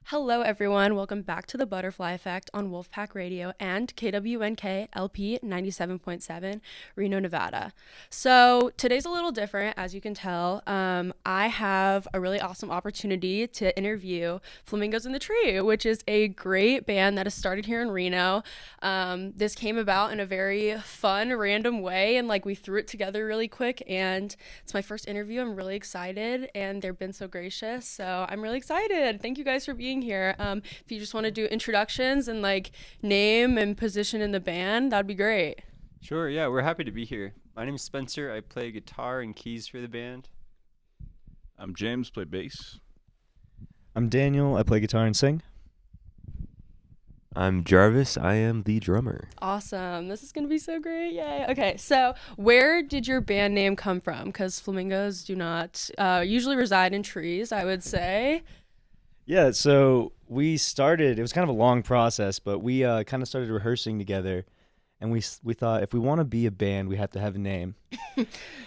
Hello, everyone. Welcome back to the Butterfly Effect on Wolfpack Radio and KWNK LP 97.7, Reno, Nevada. So today's a little different, as you can tell. I have a really awesome opportunity to interview Flamingos in the Tree, which is a great band that has started here in Reno. This came about in a very fun, random way, and we threw it together really quick. And it's my first interview. I'm really excited, and they've been so gracious. So I'm really excited. Thank you guys for being here. If you just want to do introductions and name and position in the band, that'd be great. Sure, yeah, we're happy to be here. My name is Spencer. I play guitar and keys for the band. I'm James, play bass. I'm Daniel. I play guitar and sing. I'm Jarvis. I am the drummer. Awesome. This is going to be so great. Yay. Okay, so where did your band name come from? Because flamingos do not usually reside in trees, I would say. Yeah, so we started, it was kind of a long process, but we kind of started rehearsing together, and we thought if we want to be a band, we have to have a name.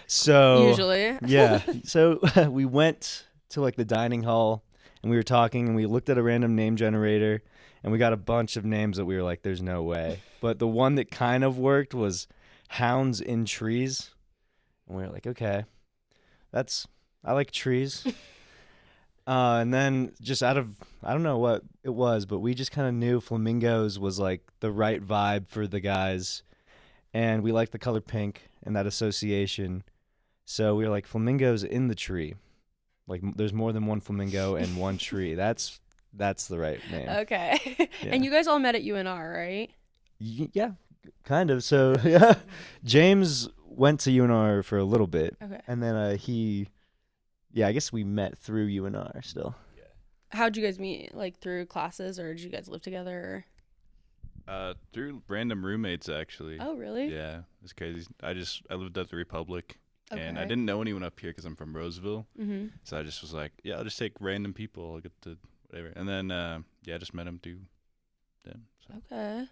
So Usually. Yeah, so we went to the dining hall, and we were talking, and we looked at a random name generator, and we got a bunch of names that we were like, there's no way. But the one that kind of worked was Hounds in Trees, and we were like, okay, I like trees. And then just out of, I don't know what it was, but we just kind of knew Flamingos was the right vibe for the guys. And we liked the color pink and that association. So we were like, Flamingos in the tree. There's more than one flamingo and one tree. That's the right name. Okay. Yeah. And you guys all met at UNR, right? Yeah, kind of. So yeah, James went to UNR for a little bit. Okay. And then I guess we met through UNR still. How'd you guys meet? Through classes, or did you guys live together? Through random roommates, actually. Oh, really? Yeah, it's crazy. I lived at the Republic, and I Okay. didn't know anyone up here because I'm from Roseville. Mm-hmm. So I just was like, yeah, I'll just take random people. I'll get to whatever. And then, I just met them through them. So. Okay.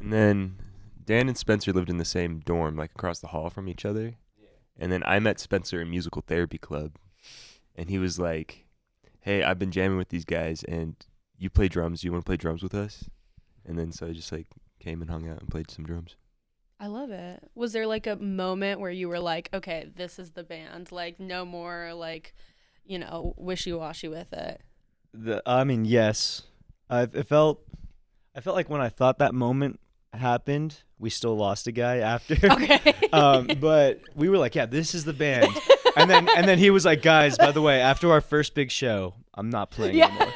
And then Dan and Spencer lived in the same dorm, across the hall from each other. And then I met Spencer in musical therapy club. And he was like, hey, I've been jamming with these guys, and you play drums. Do you want to play drums with us? And then so I just came and hung out and played some drums. I love it. Was there a moment where you were like, okay, this is the band, no more wishy-washy with it? Yes. I felt like when I thought that moment happened, we still lost a guy after. Okay. But we were like, yeah, this is the band. And then he was like, guys, by the way, after our first big show, I'm not playing anymore.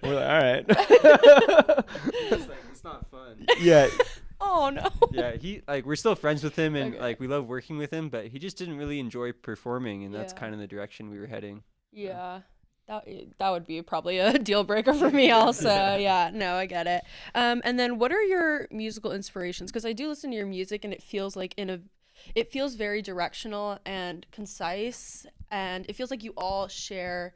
We're like, all right. It's not fun. Yeah. Oh no. Yeah, we're still friends with him, and Okay. we love working with him, but he just didn't really enjoy performing, and that's Yeah. kind of the direction we were heading. Yeah. That would be probably a deal breaker for me also. Yeah, no, I get it. And then what are your musical inspirations? Because I do listen to your music, and it feels it feels very directional and concise, and it feels like you all share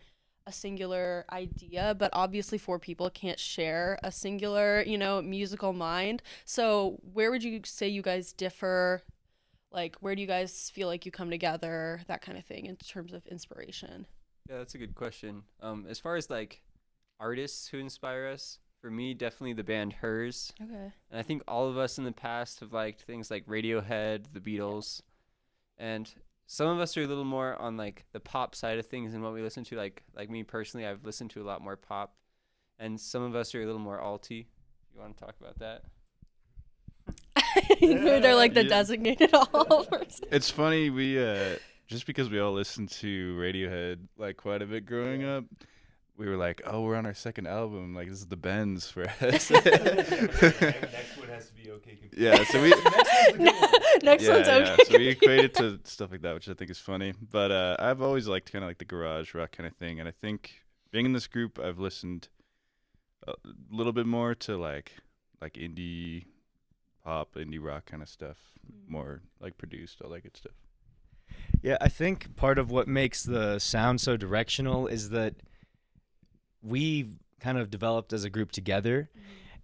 a singular idea, but obviously four people can't share a singular, musical mind. So where would you say you guys differ? Where do you guys feel like you come together, that kind of thing, in terms of inspiration? Yeah, that's a good question. As far as artists who inspire us, for me, definitely the band Hers. Okay. And I think all of us in the past have liked things like Radiohead, the Beatles, and some of us are a little more on the pop side of things and what we listen to. Like me personally, I've listened to a lot more pop, and some of us are a little more alty. You want to talk about that? They're the Yeah. designated all person. It's funny, we, just because we all listened to Radiohead, quite a bit growing up, we were like, oh, we're on our second album. This is the Bends for us. Next one has to be OK Computer. Yeah, so we... Next one's okay. So we equate it to stuff like that, which I think is funny. But I've always liked kind of the garage rock kind of thing. And I think being in this group, I've listened a little bit more to like indie pop, indie rock kind of stuff, more produced, all that good stuff. Yeah, I think part of what makes the sound so directional is that we kind of developed as a group together.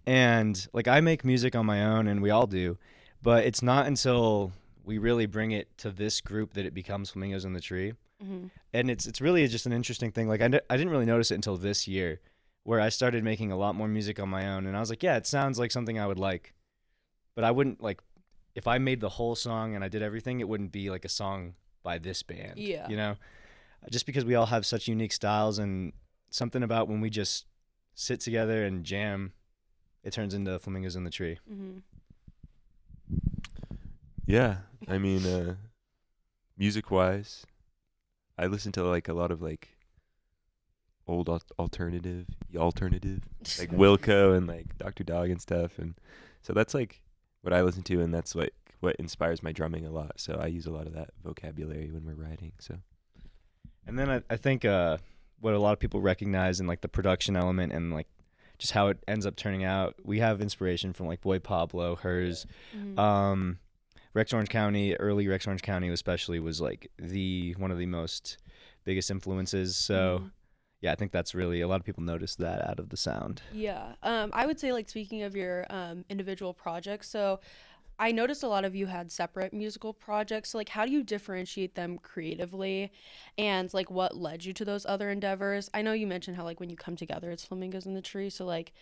And I make music on my own, and we all do, but it's not until we really bring it to this group that it becomes Flamingos in the Tree. Mm-hmm. And it's really just an interesting thing. I didn't really notice it until this year where I started making a lot more music on my own, and I was like, yeah, it sounds like something I would like, but I wouldn't like if I made the whole song and I did everything, it wouldn't be like a song by this band. Yeah. You know, just because we all have such unique styles and something about when we just sit together and jam, it turns into Flamingos in the Tree. Mm-hmm. Yeah, I mean, music-wise, I listen to like a lot of like old alternative, like Wilco and like Dr. Dog and stuff, and so that's like what I listen to, and that's what inspires my drumming a lot. So I use a lot of that vocabulary when we're writing. So, and then I think what a lot of people recognize in like the production element and like just how it ends up turning out, we have inspiration from like Boy Pablo, Hers, Mm-hmm. Rex Orange County, early Rex Orange County especially was like one of the most biggest influences. So Mhm. yeah, I think that's really a lot of people notice that out of the sound. Yeah. I would say, like, speaking of your individual projects, so I noticed a lot of you had separate musical projects. So, like, how do you differentiate them creatively? And, like, what led you to those other endeavors? I know you mentioned how, like, when you come together, it's Flamingos in the Tree. So, like,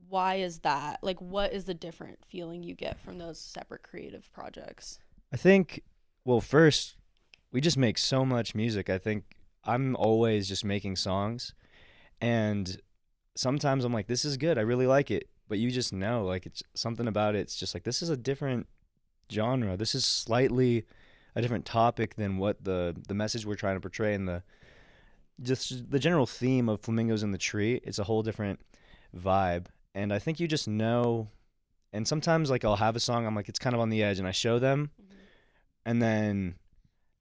why is that? Like, what is the different feeling you get from those separate creative projects? I think, well, first, we just make so much music. I think I'm always just making songs, and sometimes I'm like, this is good. I really like it. But you just know, like, it's something about it. It's just like, this is a different genre. This is slightly a different topic than what the message we're trying to portray and just the general theme of Flamingos in the Tree. It's a whole different vibe. And I think you just know. And sometimes, like, I'll have a song, I'm like, it's kind of on the edge, and I show them, and then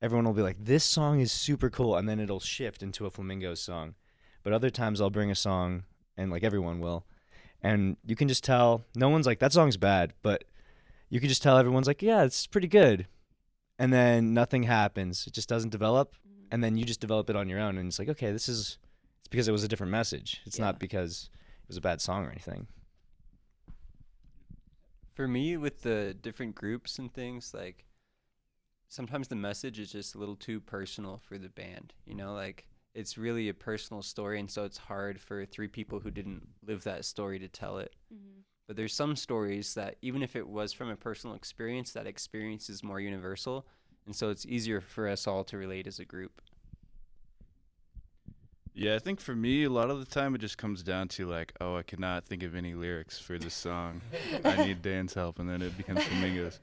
everyone will be like, this song is super cool, and then it'll shift into a Flamingos song. But other times I'll bring a song, and like everyone will, and you can just tell, no one's like, that song's bad, but you can just tell everyone's like, yeah, it's pretty good. And then nothing happens. It just doesn't develop, and then you just develop it on your own, and it's like, okay, it's because it was a different message. It's Yeah. not because it was a bad song or anything. For me, with the different groups and things, like sometimes the message is just a little too personal for the band. You know, like it's really a personal story, and so it's hard for three people who didn't live that story to tell it. Mm-hmm. But there's some stories that, even if it was from a personal experience, that experience is more universal, and so it's easier for us all to relate as a group. Yeah, I think for me, a lot of the time it just comes down to like, oh, I cannot think of any lyrics for this song. I need Dan's help, and then it becomes Flamingos,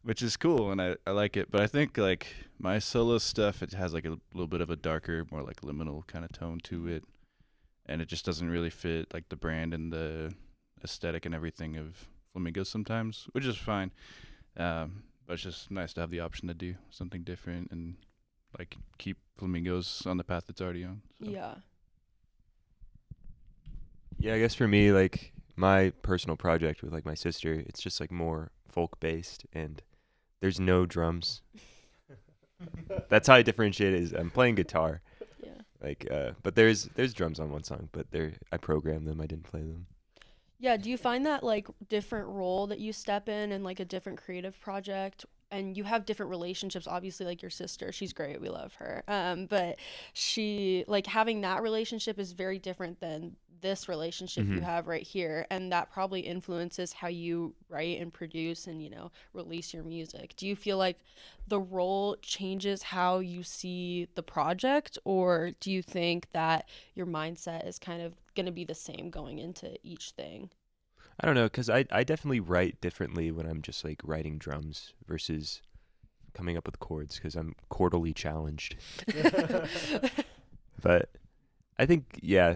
which is cool, and I like it. But I think like my solo stuff, it has like a little bit of a darker, more like liminal kind of tone to it, and it just doesn't really fit like the brand and the aesthetic and everything of Flamingos sometimes, which is fine. But it's just nice to have the option to do something different and like keep Flamingos on the path it's already on. So. Yeah. yeah, I guess for me, like my personal project with like my sister, it's just like more folk based, and there's no drums. That's how I differentiate it. Is I'm playing guitar, Yeah. like, but there's drums on one song, but I programmed them. I didn't play them. Yeah, do you find that, like, different role that you step in like a different creative project, and you have different relationships, obviously, like your sister, she's great, we love her. But she, like, having that relationship is very different than this relationship you Mhm. have right here, and that probably influences how you write and produce and, release your music. Do you feel like the role changes how you see the project, or do you think that your mindset is kind of going to be the same going into each thing? I don't know, because I definitely write differently when I'm just like writing drums versus coming up with chords, because I'm chordally challenged. But I think, yeah,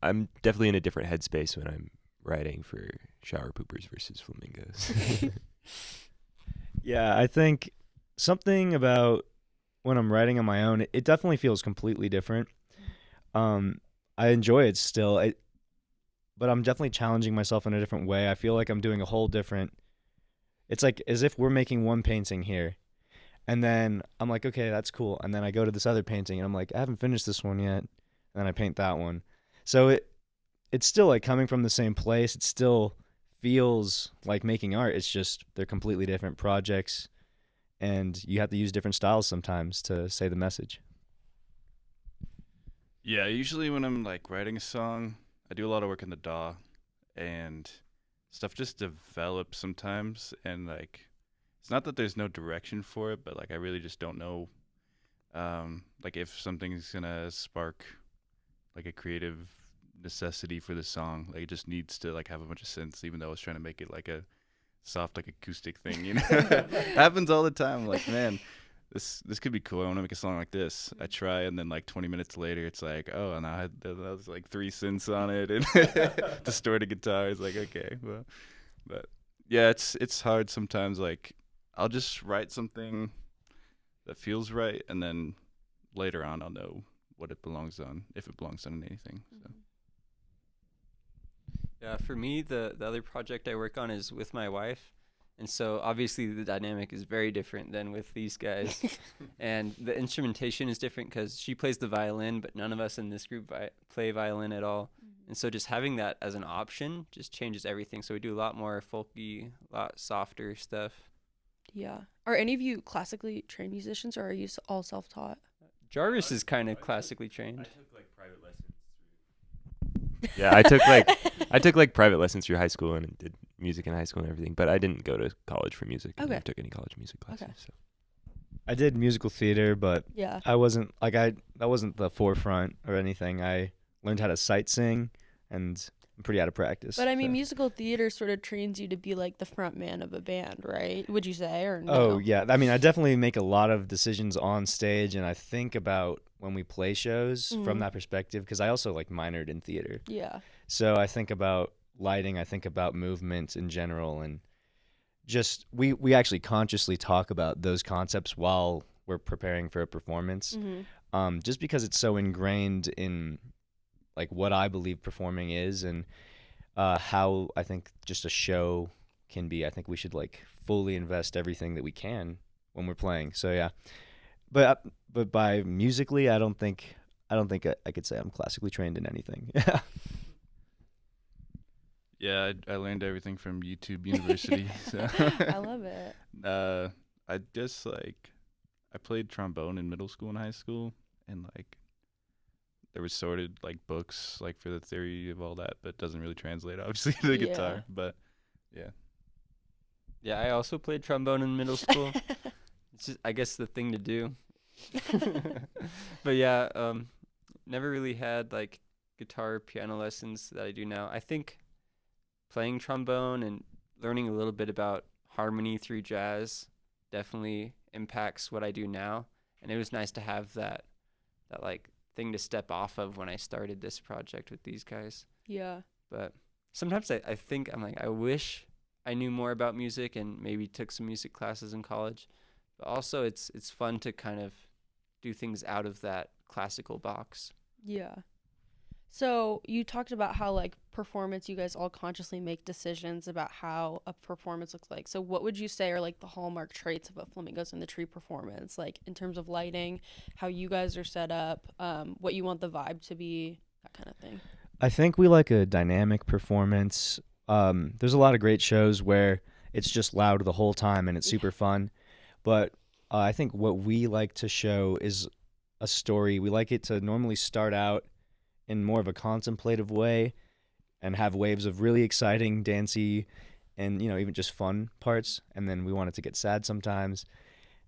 I'm definitely in a different headspace when I'm writing for Shower Poopers versus Flamingos. Yeah, I think something about when I'm writing on my own, it definitely feels completely different. I enjoy it still, but I'm definitely challenging myself in a different way. I feel like I'm doing a whole different. It's like as if we're making one painting here, and then I'm like, okay, that's cool, and then I go to this other painting, and I'm like, I haven't finished this one yet, and then I paint that one. So it's still like coming from the same place. It still feels like making art. It's just they're completely different projects, and you have to use different styles sometimes to say the message. Yeah, usually when I'm like writing a song, I do a lot of work in the DAW, and stuff just develops sometimes. And like, it's not that there's no direction for it, but like I really just don't know, like if something's gonna spark like a creative necessity for the song. Like it just needs to like have a bunch of synths, even though I was trying to make it like a soft like acoustic thing. Happens all the time. Like man, this could be cool. I want to make a song like this. I try, and then like 20 minutes later, it's like, oh, and that was like 3 synths on it and distorted guitar. It's like okay, well, but yeah, it's hard sometimes. Like I'll just write something that feels right, and then later on I'll know what it belongs on, if it belongs on anything. So. Yeah, for me, the other project I work on is with my wife. And so obviously the dynamic is very different than with these guys. And the instrumentation is different because she plays the violin, but none of us in this group play violin at all. And so just having that as an option just changes everything. So we do a lot more folky, a lot softer stuff. Yeah. Are any of you classically trained musicians, or are you all self-taught? Jarvis is kind of classically trained. I took like private lessons through. Yeah, I took like private lessons through high school and did music in high school and everything, but I didn't go to college for music. I Okay. never took any college music classes. Okay. So. I did musical theater, but Yeah. I wasn't like that wasn't the forefront or anything. I learned how to sight sing, and I'm pretty out of practice. But I mean, so. musical theater sort of trains you to be like the front man of a band, right? Would you say, or no? Oh yeah, I mean, I definitely make a lot of decisions on stage, and I think about when we play shows from Mhm. that perspective, because I also like minored in theater. Yeah. So I think about lighting, I think about movement in general, and just we actually consciously talk about those concepts while we're preparing for a performance. Mm-hmm. Just because it's so ingrained in like what I believe performing is, and how I think just a show can be. I think we should like fully invest everything that we can when we're playing. So yeah, but by musically, I don't think I could say I'm classically trained in anything. Yeah, I learned everything from YouTube University. So. I love it. I just like I played trombone in middle school and high school, and like there was sorted like books like for the theory of all that, but it doesn't really translate obviously to the Yeah. guitar. But yeah, Yeah, I also played trombone in middle school. It's just, I guess, the thing to do. But yeah, never really had like guitar, piano lessons that I do now. I think playing trombone and learning a little bit about harmony through jazz definitely impacts what I do now. And it was nice to have that like thing to step off of when I started this project with these guys. Yeah. But sometimes I think I'm like, I wish I knew more about music and maybe took some music classes in college. But also it's fun to kind of do things out of that classical box. Yeah. So you talked about how like performance, you guys all consciously make decisions about how a performance looks like. So what would you say are like the hallmark traits of a Flamingos in the Tree performance, like in terms of lighting, how you guys are set up, what you want the vibe to be, that kind of thing? I think we like a dynamic performance. There's a lot of great shows where it's just loud the whole time and it's super fun. But I think what we like to show is a story. We like it to normally start out in more of a contemplative way and have waves of really exciting, dancey, and even just fun parts. And then we want it to get sad sometimes.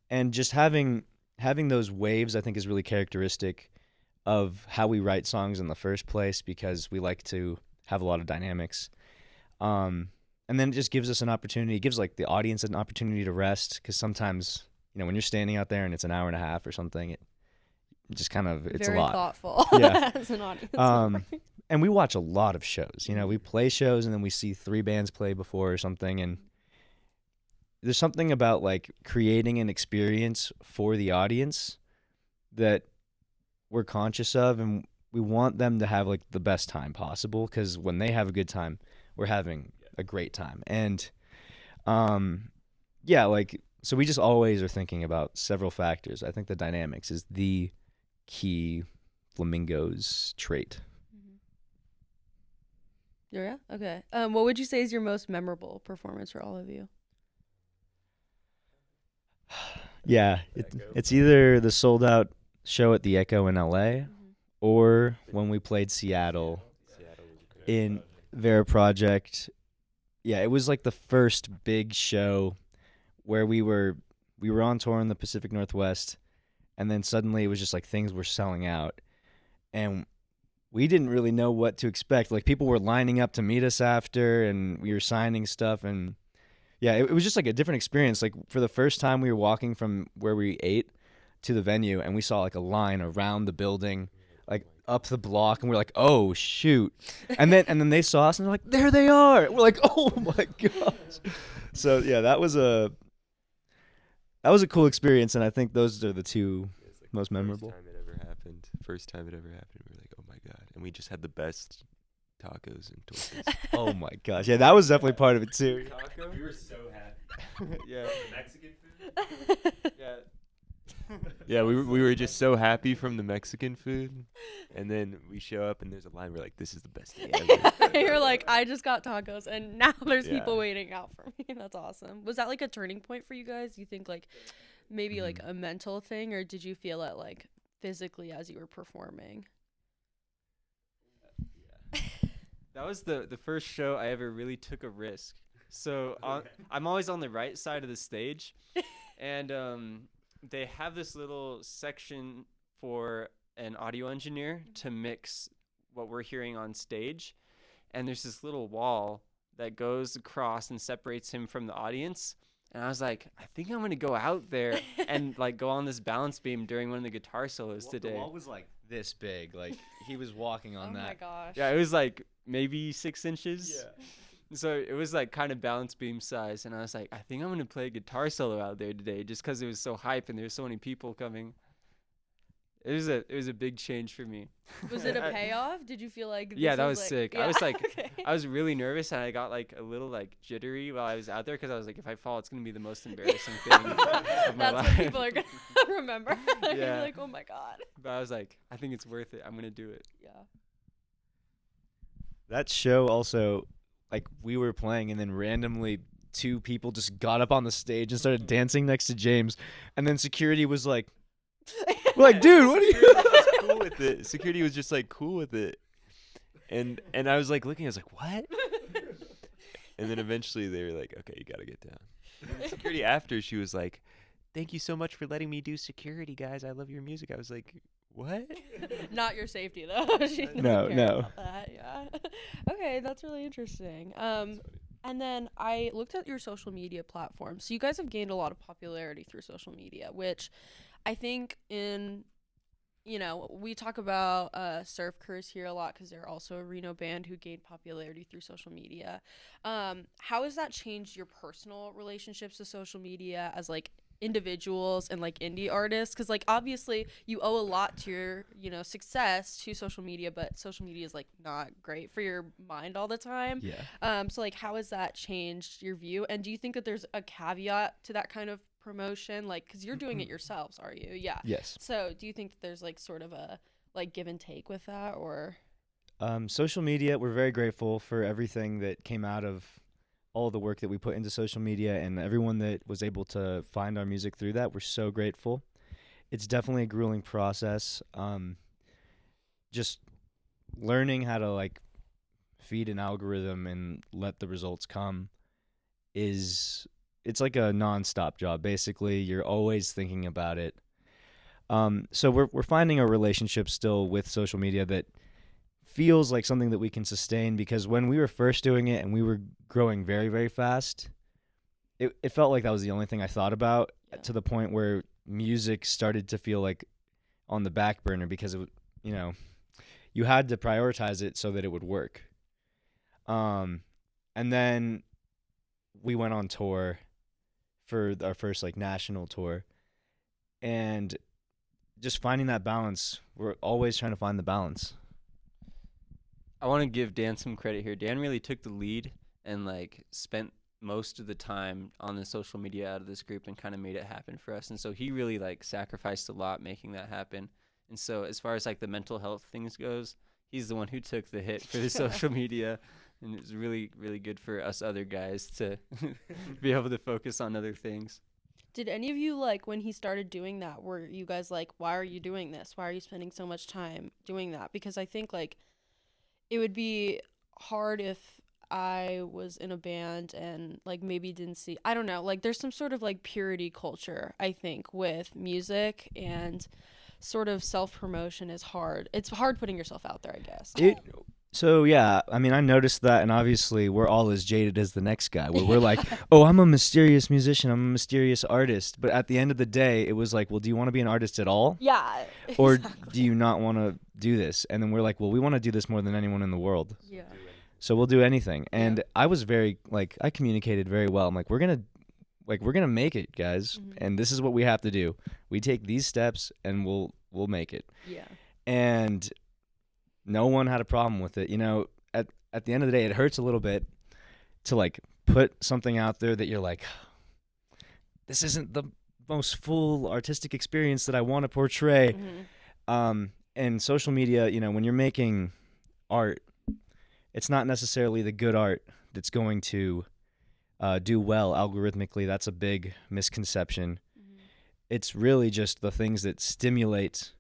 And just having those waves, I think, is really characteristic of how we write songs in the first place, because we like to have a lot of dynamics. And then it just gives us an opportunity. It gives like the audience an opportunity to rest, because sometimes when you're standing out there and it's an hour and a half or something, it just kind of it's Very a lot. Thoughtful. Yeah. As an audience. And we watch a lot of shows. We play shows and then we see 3 bands play before or something, and there's something about like creating an experience for the audience that we're conscious of, and we want them to have like the best time possible, because when they have a good time, we're having a great time. And yeah, like, so we just always are thinking about several factors. I think the dynamics is the key Flamingos trait. Yeah. Okay. What would you say is your most memorable performance for all of you? Yeah, it's either the sold out show at the Echo in LA, or when we played Seattle Seattle was great. in their project. Yeah, it was like the first big show where we were on tour in the Pacific Northwest, and then suddenly it was just like things were selling out, and we didn't really know what to expect. Like people were lining up to meet us after, and we were signing stuff, and yeah, it was just like a different experience. Like for the first time, we were walking from where we ate to the venue, and we saw like a line around the building, like up the block, and we're like, oh shoot, and then they saw us, and they're like, there they are. We're like, oh my gosh. So yeah, that was a cool experience, and I think those are the two It's like most the memorable. First time it ever happened. We were like, oh my god, and we just had the best tacos and tortillas. Oh my gosh, yeah, that was definitely part of it too. Taco? We were so happy. Yeah. Mexican food. Yeah. Yeah, we were just so happy from the Mexican food, and then we show up and there's a line. We're like, this is the best day ever. You're like, I just got tacos, and now there's people Yeah. waiting out for me. That's awesome. Was that like a turning point for you guys? You think like maybe like a mental thing, or did you feel it like physically as you were performing? That was the first show I ever really took a risk. So I'm always on the right side of the stage, and they have this little section for an audio engineer to mix what we're hearing on stage, and there's this little wall that goes across and separates him from the audience. And I was like, I think I'm gonna go out there and like go on this balance beam during one of the guitar solos today. The wall was like this big, like he was walking on Oh that. my gosh. Yeah, it was like maybe 6 inches. Yeah. So it was like kind of balance beam size, and I was like, I think I'm gonna play a guitar solo out there today, just because it was so hype and there's so many people coming. It was a big change for me. Was it a payoff? Did you feel like Yeah, this that was like, sick. I yeah, was like, okay. I was really nervous, and I got like a little like jittery while I was out there, because I was like, if I fall, it's gonna be the most embarrassing thing of my That's life. what people are gonna remember. They're gonna be Yeah. like, oh my god. But I was like, I think it's worth it. I'm gonna do it. Yeah. That show also, like we were playing, and then randomly 2 people just got up on the stage and started dancing next to James, and then security was like, we're like, dude, what are you? Cool with it. Security was just like cool with it, and I was like looking. I was like, what? And then eventually they were like, okay, you gotta get down. And then security after, she was like, thank you so much for letting me do security, guys. I love your music. I was like, what? Not your safety though. She doesn't No, care no. about that. Yeah. Okay, that's really interesting. And then I looked at your social media platforms. So you guys have gained a lot of popularity through social media, which I think we talk about Surf Curse here a lot because they're also a Reno band who gained popularity through social media. How has that changed your personal relationships to social media as like individuals and like indie artists? Because like obviously you owe a lot to your success to social media, but social media is like not great for your mind all the time. Yeah. So like how has that changed your view, and do you think that there's a caveat to that kind of promotion, like because you're doing it yourselves, are you? Yeah. Yes. So do you think that there's like sort of a like give and take with that, or Social media, we're very grateful for everything that came out of all the work that we put into social media, and everyone that was able to find our music through that. We're so grateful. It's definitely a grueling process. Just learning how to like feed an algorithm and let the results come it's like a nonstop job. Basically, you're always thinking about it. So we're finding a relationship still with social media that feels like something that we can sustain, because when we were first doing it and we were growing very, very fast, it felt like that was the only thing I thought about, to the point where music started to feel like on the back burner, because you had to prioritize it so that it would work. And then we went on tour for our first like national tour, and just finding that balance. We're always trying to find the balance. I want to give Dan some credit here. Dan really took the lead and like spent most of the time on the social media out of this group and kind of made it happen for us. And so he really like sacrificed a lot making that happen. And so as far as like the mental health things goes, he's the one who took the hit for the social media, and it was really, really good for us other guys to be able to focus on other things. Did any of you, like, when he started doing that, were you guys like, why are you doing this? Why are you spending so much time doing that? Because I think, like, it would be hard if I was in a band and, like, maybe didn't see, I don't know, like, there's some sort of, like, purity culture, I think, with music, and sort of self-promotion is hard. It's hard putting yourself out there, I guess. So yeah, I mean, I noticed that, and obviously we're all as jaded as the next guy, where we're like, oh, I'm a mysterious musician, I'm a mysterious artist. But at the end of the day, it was like, well, do you want to be an artist at all? Yeah. Or exactly. do you not want to do this? And then we're like, well, we want to do this more than anyone in the world. Yeah. So we'll do anything. And Yeah. I was very, like, I communicated very well. I'm like, we're going to make it, guys. Mhm. And this is what we have to do. We take these steps and we'll make it. Yeah. And no one had a problem with it. You know, at the end of the day, it hurts a little bit to, like, put something out there that you're like, this isn't the most full artistic experience that I want to portray. Mhm. And social media, you know, when you're making art, it's not necessarily the good art that's going to do well algorithmically. That's a big misconception. Mhm. It's really just the things that stimulate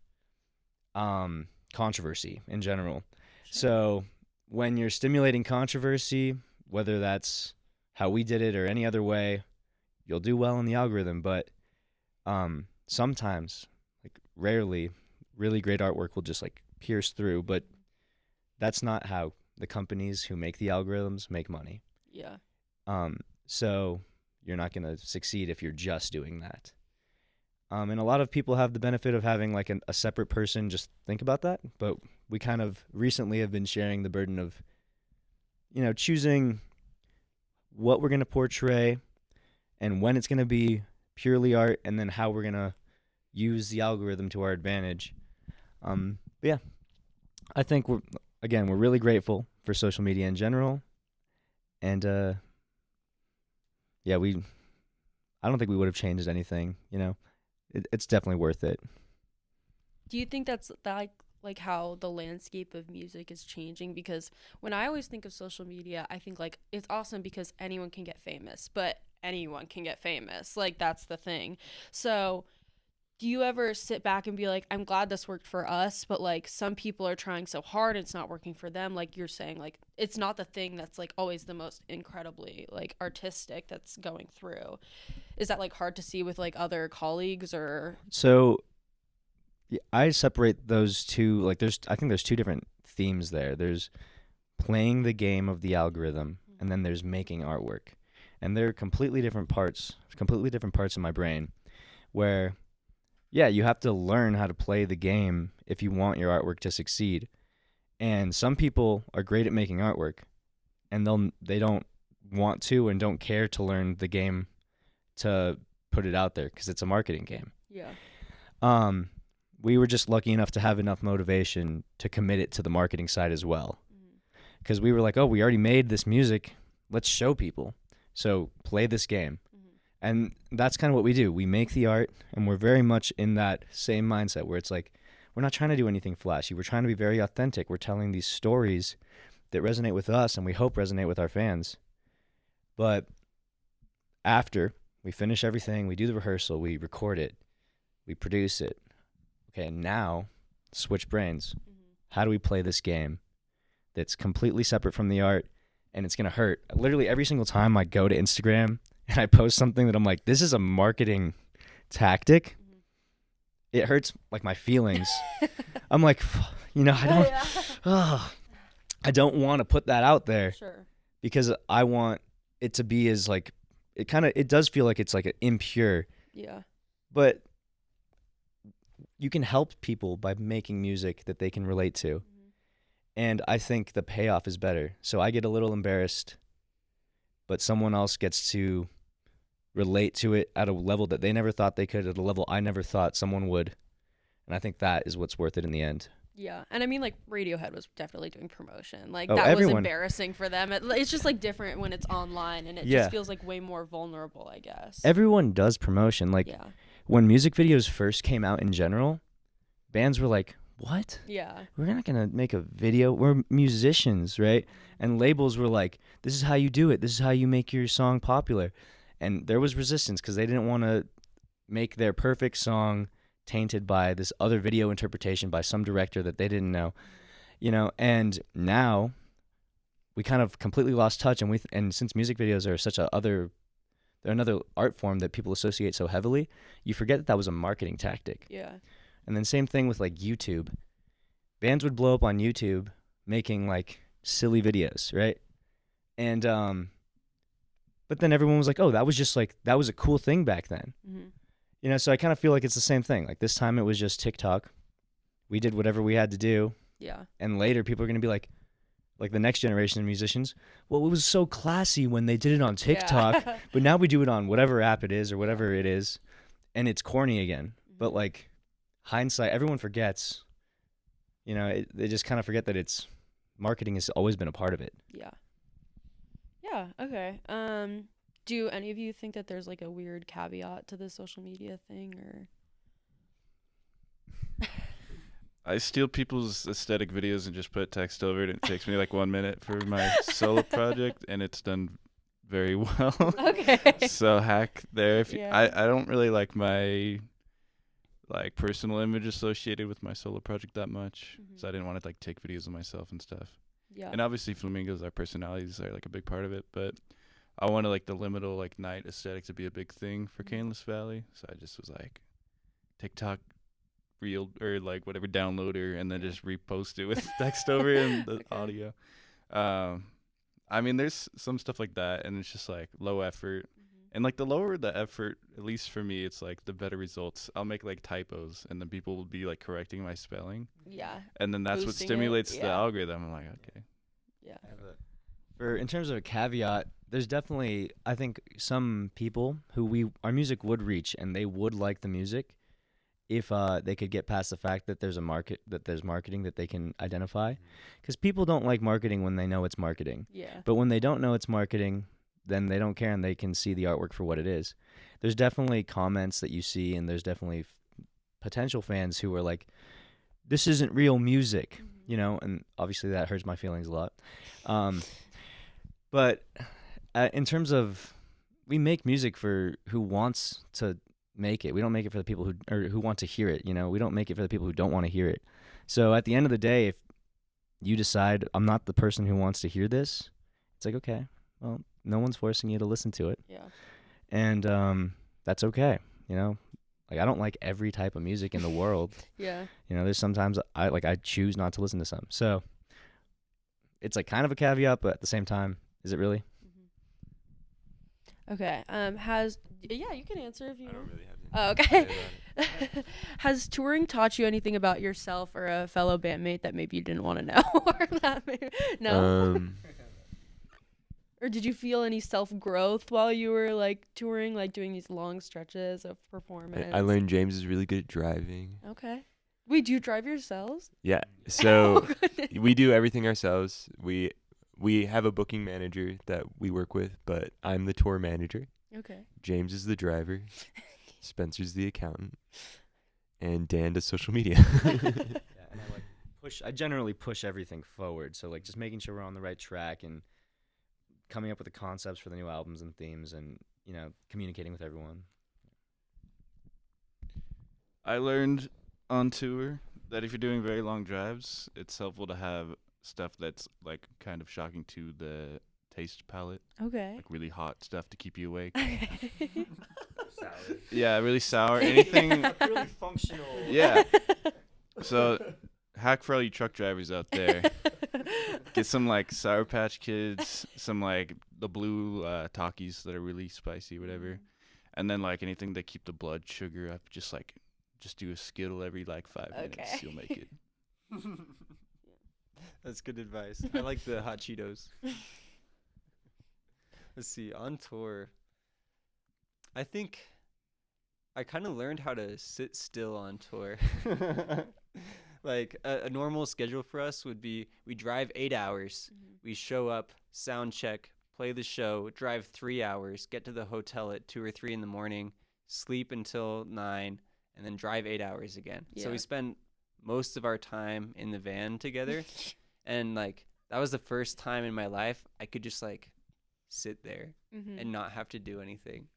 controversy in general. So when you're stimulating controversy, whether that's how we did it or any other way, you'll do well in the algorithm. But sometimes, like rarely, really great artwork will just like pierce through. But that's not how the companies who make the algorithms make money. Yeah. So you're not going to succeed if you're just doing that. And a lot of people have the benefit of having like a separate person just think about that. But we kind of recently have been sharing the burden of, you know, choosing what we're going to portray and when it's going to be purely art, and then how we're going to use the algorithm to our advantage. But yeah, I think we're really grateful for social media in general. And yeah, I don't think we would have changed anything, you know. It's definitely worth it. Do you think that's like how the landscape of music is changing? Because when I always think of social media, I think like it's awesome because anyone can get famous, but anyone can get famous. Like that's the thing. So do you ever sit back and be like, I'm glad this worked for us, but like some people are trying so hard and it's not working for them? Like you're saying, like it's not the thing that's like always the most incredibly like artistic that's going through. Is that like hard to see with like other colleagues or? So yeah, I separate those two. Like I think there's two different themes there. There's playing the game of the algorithm, and then there's making artwork. And they're completely different parts in my brain, where yeah, you have to learn how to play the game if you want your artwork to succeed. And some people are great at making artwork, and they don't want to and don't care to learn the game to put it out there because it's a marketing game. Yeah. We were just lucky enough to have enough motivation to commit it to the marketing side as well. Because we were like, oh, we already made this music. Let's show people. So play this game. And that's kind of what we do. We make the art, and we're very much in that same mindset where it's like, we're not trying to do anything flashy. We're trying to be very authentic. We're telling these stories that resonate with us and we hope resonate with our fans. But after we finish everything, we do the rehearsal, we record it, we produce it. Okay, now switch brains. How do we play this game that's completely separate from the art, and it's going to hurt? Literally every single time I go to Instagram and I post something that I'm like, this is a marketing tactic, it hurts like my feelings. I'm like, you know, I don't want to put that out there. Sure. Because I want it to be as like, it does feel like it's like impure. Yeah. But you can help people by making music that they can relate to. And I think the payoff is better. So I get a little embarrassed, but someone else gets to relate to it at a level that they never thought they could, at a level I never thought someone would. And I think that is what's worth it in the end. Yeah. And I mean, like, Radiohead was definitely doing promotion. Like, Oh, that everyone. was embarrassing for them. It's just, like, different when it's online, and it Yeah. just feels, like, way more vulnerable, I guess. Everyone does promotion. Like, Yeah. when music videos first came out in general, bands were like, what? Yeah. We're not going to make a video. We're musicians, right? And labels were like, this is how you do it. This is how you make your song popular. And there was resistance because they didn't want to make their perfect song tainted by this other video interpretation by some director that they didn't know, and now we kind of completely lost touch, and since music videos are they're another art form that people associate so heavily, you forget that was a marketing tactic. Yeah. And then same thing with like YouTube. Bands would blow up on YouTube making like silly videos, right? And but then everyone was like, "Oh, that was a cool thing back then." Mm-hmm. So I kind of feel like it's the same thing. Like this time it was just TikTok. We did whatever we had to do. Yeah. And later people are going to be like the next generation of musicians, well, it was so classy when they did it on TikTok, Yeah. but now we do it on whatever app it is or whatever it is, and it's corny again. But like hindsight, everyone forgets. They just kind of forget that marketing has always been a part of it. Yeah. Yeah. Okay. Do any of you think that there's like a weird caveat to the social media thing, or? I steal people's aesthetic videos and just put text over it. It takes me like 1 minute for my solo project, and it's done very well. Okay. So hack there. Yeah. I don't really like my like personal image associated with my solo project that much, so I didn't want to like take videos of myself and stuff. Yeah. And obviously Flamingos, our personalities are like a big part of it, but I wanted like the liminal like night aesthetic to be a big thing for Caneless Valley, so I just was like TikTok reel or like whatever downloader, and then just repost it with text over and the audio. I mean, there's some stuff like that, and it's just like low effort. And like the lower the effort, at least for me, it's like the better results. I'll make like typos, and then people will be like correcting my spelling, Yeah. and then that's what Boosting it, stimulates the yeah. algorithm. I'm like, okay. Yeah. In terms of a caveat, there's definitely, I think, some people who our music would reach, and they would like the music if they could get past the fact that there's marketing that they can identify, because people don't like marketing when they know it's marketing. Yeah. But when they don't know it's marketing, then they don't care, and they can see the artwork for what it is. There's definitely comments that you see, and there's definitely potential fans who are like, this isn't real music, and obviously that hurts my feelings a lot. But in terms of, we make music for who wants to make it. We don't make it for the people who want to hear it. We don't make it for the people who don't want to hear it. So at the end of the day, if you decide I'm not the person who wants to hear this, it's like, okay, well, no one's forcing you to listen to it. Yeah. And that's okay. Like I don't like every type of music in the world. Yeah. There's sometimes I choose not to listen to some. So it's like kind of a caveat, but at the same time, is it really? Okay. You can answer if you I don't want. really have Oh, okay. Has touring taught you anything about yourself or a fellow bandmate that maybe you didn't want to know? Or that no? Or did you feel any self-growth while you were like touring, like doing these long stretches of performance? I learned James is really good at driving. Okay. Wait, do you drive yourselves? Yeah. So Oh, goodness. we do everything ourselves. We have a booking manager that we work with, but I'm the tour manager. Okay. James is the driver. Spencer's the accountant. And Dan does social media. Yeah, and I generally push everything forward. So like just making sure we're on the right track and coming up with the concepts for the new albums and themes, and communicating with everyone. I learned on tour that if you're doing very long drives, it's helpful to have stuff that's like kind of shocking to the taste palette, Okay. like really hot stuff to keep you awake. Okay. Yeah, really sour. Anything. Really functional. Yeah. So, hack for all you truck drivers out there. Get some like Sour Patch Kids, some like the blue Takis that are really spicy, whatever, and then like anything that keep the blood sugar up. Just do a Skittle every like 5 minutes. Okay. You'll make it. That's good advice. I like the hot Cheetos. Let's see, on tour, I think I kind of learned how to sit still on tour. Like a normal schedule for us would be we drive 8 hours, we show up, sound check, play the show, drive 3 hours, get to the hotel at 2 or 3 in the morning, sleep until 9, and then drive 8 hours again. So Yeah. we spend most of our time in the van together. And like that was the first time in my life I could just like sit there and not have to do anything.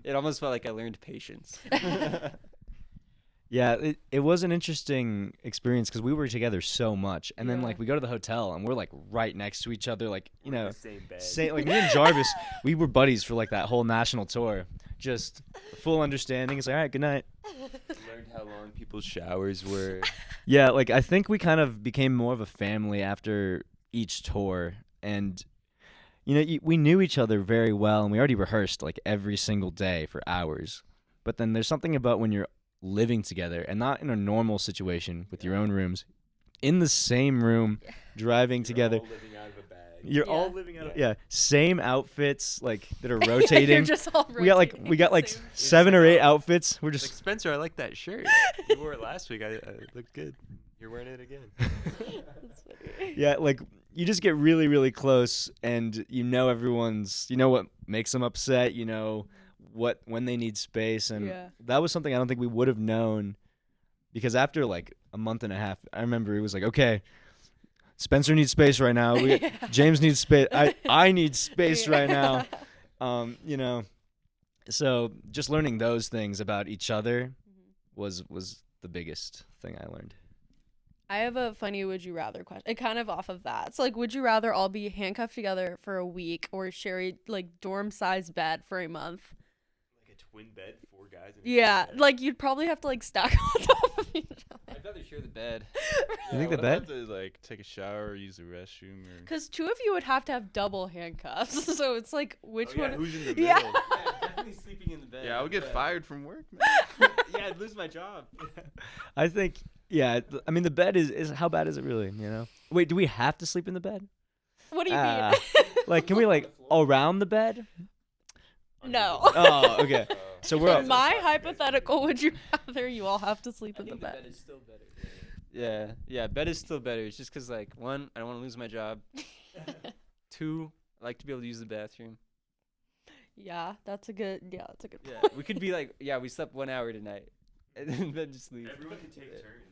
It almost felt like I learned patience. Yeah, it was an interesting experience because we were together so much, and then Yeah. like we go to the hotel and we're like right next to each other, like you We're in know, the same bed. like me and Jarvis, we were buddies for like that whole national tour, just full understanding. It's like, all right, good night. Learned how long people's showers were. Yeah, like I think we kind of became more of a family after each tour, and you know, we knew each other very well, and we already rehearsed like every single day for hours. But then there's something about when you're living together and not in a normal situation with your own rooms, in the same room, driving together. All living out of a bag. You're Yeah. all living out of same outfits like that are rotating. You're just all we got rotating like the same- 7 or 8 outfits. We're Like, just Spencer, I like that shirt. You wore it last week. I looked good. You're wearing it again. That's funny. yeah, like you just get really really close, and you know you know what makes them upset, you know when they need space, and Yeah. that was something I don't think we would have known, because after like a month and a half, I remember it was like, okay, Spencer needs space right now. Yeah. James needs space. I need space right now. You know, so just learning those things about each other was the biggest thing I learned. I have a funny would you rather question. Kind of off of that. So like, would you rather all be handcuffed together for a week or share a like dorm size bed for a month? Like a twin bed, 4 guys. Yeah, like you'd probably have to like stack on top of each other. I'd rather share the bed. You think the we'll bed? have to like take a shower or use the restroom or. Because 2 of you would have to have double handcuffs. So it's like, which one? Who's in the Yeah. middle? Yeah, definitely sleeping in the bed. Yeah, I would get fired from work, man. Yeah, I'd lose my job. I think, yeah. I mean, the bed is how bad is it really? You know. Wait, do we have to sleep in the bed? What do you Ah. mean? Like, can we like around the bed? No. Oh, okay. So we're In my hypothetical, would you rather you all have to sleep I in the think the bed? bed is still better. Yeah, bed is still better. It's just because, like, 1, I don't want to lose my job. 2, I like to be able to use the bathroom. Yeah, that's a good. Yeah, that's a good. Yeah, point. we could be like, yeah, we slept 1 hour tonight, and then just leave. Everyone can take Yeah. turns.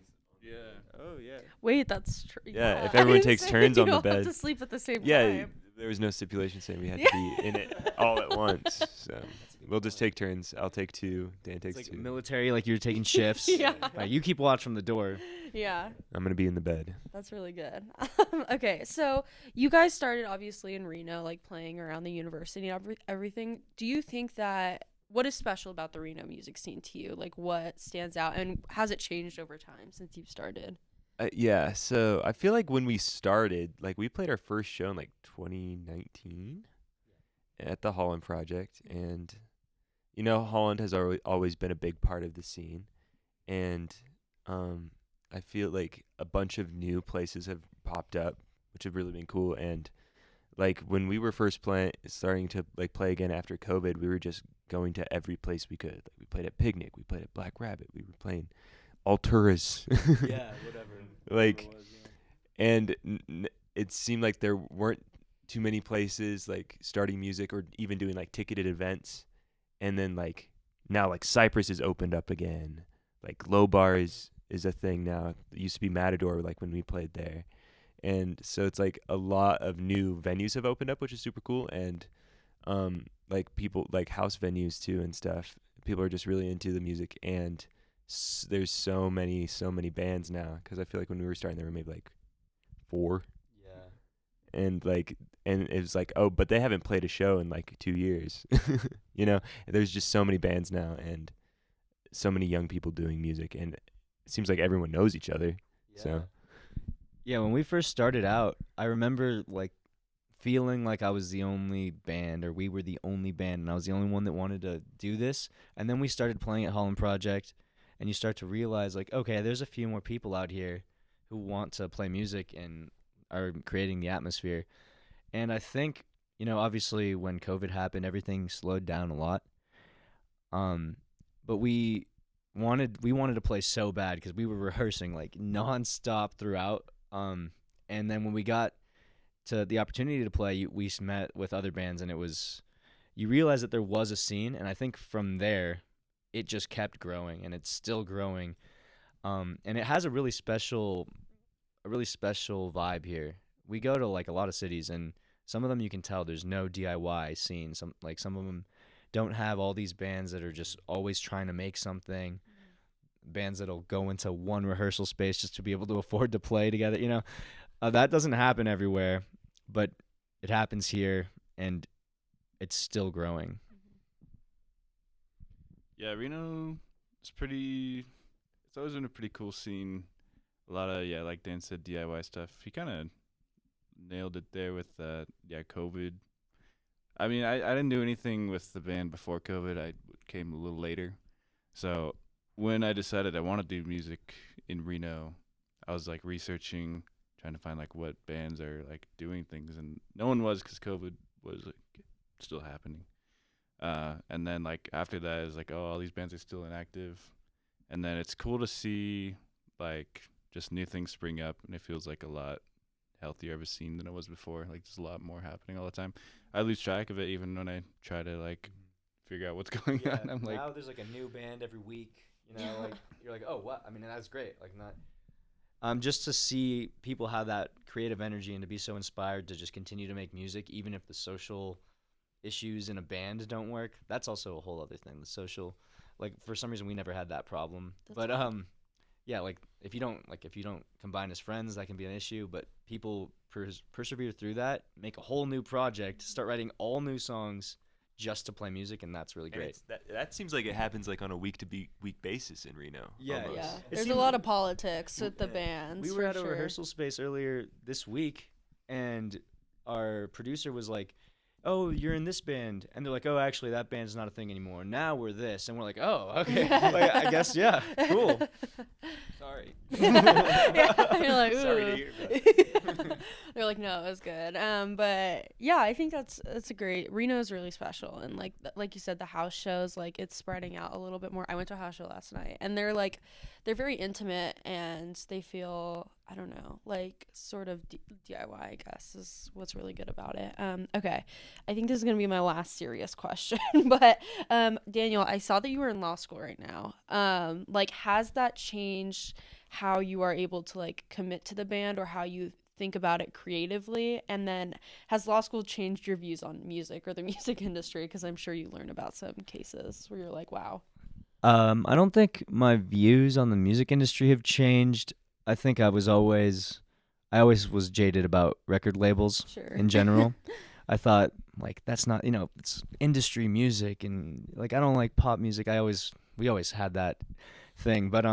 Yeah. Oh yeah. Wait, that's true. Yeah, if I everyone didn't takes say turns you on the all have bed. to sleep at the same Yeah, time. there was no stipulation saying we had Yeah. to be in it all at once. So we'll just take turns. I'll take 2. Dan it's takes like 2. military, like you're taking shifts. Yeah. Like, you keep watch from the door. Yeah, I'm gonna be in the bed. that's really good. Okay, so you guys started obviously in Reno, like playing around the university and everything. Do you think that what is special about the Reno music scene to you? Like, what stands out, and has it changed over time since you've started? Yeah, so I feel like when we started, like we played our first show in like 2019 at the Holland Project, and you know Holland has always been a big part of the scene, and I feel like a bunch of new places have popped up, which have really been cool. And like when we were first starting to like play again after COVID, we were just going to every place we could. Like we played at Picnic, we played at Black Rabbit, we were playing Alturas. Whatever. Like, and it seemed like there weren't too many places like starting music or even doing like ticketed events. And then like now like Cypress is opened up again. Like Low Bar is a thing now. It used to be Matador like when we played there. And so it's like a lot of new venues have opened up, which is super cool. And like people like house venues too and stuff. People are just really into the music, and there's so many bands now, because I feel like when we were starting there were maybe like 4. Yeah. And it was like, oh, but they haven't played a show in like 2 years. You know, there's just so many bands now and so many young people doing music, and it seems like everyone knows each other. So Yeah, when we first started out, I remember like feeling like I was the only band, or we were the only band, and I was the only one that wanted to do this. And then we started playing at Holland Project, and you start to realize like, okay, there's a few more people out here who want to play music and are creating the atmosphere. And I think, you know, obviously when COVID happened, everything slowed down a lot. But we wanted to play so bad because we were rehearsing like nonstop throughout. And then when we got to the opportunity to play, we met with other bands, and you realize that there was a scene, and I think from there, it just kept growing, and it's still growing. And it has a really special vibe here. We go to like a lot of cities, and some of them you can tell there's no DIY scene. Some of them, don't have all these bands that are just always trying to make something, bands that'll go into one rehearsal space just to be able to afford to play together. That doesn't happen everywhere, but it happens here, and it's still growing. Yeah, Reno is pretty. It's always been a pretty cool scene. A lot of like Dan said, DIY stuff. He kind of nailed it there with COVID. I mean, I didn't do anything with the band before COVID. I came a little later. So when I decided I want to do music in Reno, I was like researching, trying to find like what bands are like doing things, and no one was because COVID was like still happening. And then like after that, it was like, oh, all these bands are still inactive, and then it's cool to see like just new things spring up, and it feels like a lot healthier of a scene than it was before. Like there's a lot more happening all the time. I lose track of it even when I try to like figure out what's going on. I'm like, now there's like a new band every week. Like you're like, oh, what? I mean, that's great. Like not. Just to see people have that creative energy and to be so inspired to just continue to make music, even if the social issues in a band don't work. That's also a whole other thing. The social, like for some reason we never had that problem. But yeah, like if you don't combine as friends, that can be an issue. But people persevere through that, make a whole new project, start writing all new songs just to play music, and that's really great. That seems like it happens like on a week basis in Reno. Yeah, almost. Yeah, It there's a seems lot of politics with the bands. We were for at a sure. rehearsal space earlier this week, and our producer was like, oh, you're in this band. And they're like, oh, actually, that band's not a thing anymore. Now we're this. And we're like, oh, okay. Like, I guess, yeah, cool. Sorry. Yeah, you're like, ooh. Sorry to hear that. They're like, no, it was good. But yeah, I think that's a great. Reno is really special, and like you said, the house shows, like it's spreading out a little bit more. I went to a house show last night, and they're very intimate, and they feel, I don't know, like sort of DIY, I guess, is what's really good about it. Okay, I think this is gonna be my last serious question, but Daniel, I saw that you were in law school right now. Like, has that changed how you are able to like commit to the band or how you think about it creatively? And then has law school changed your views on music or the music industry? Because I'm sure you learn about some cases where you're like, wow. I don't think my views on the music industry have changed. I think I always was jaded about record labels Sure. in general. I thought, like, that's not, it's industry music, and like I don't like pop music. We always had that thing. But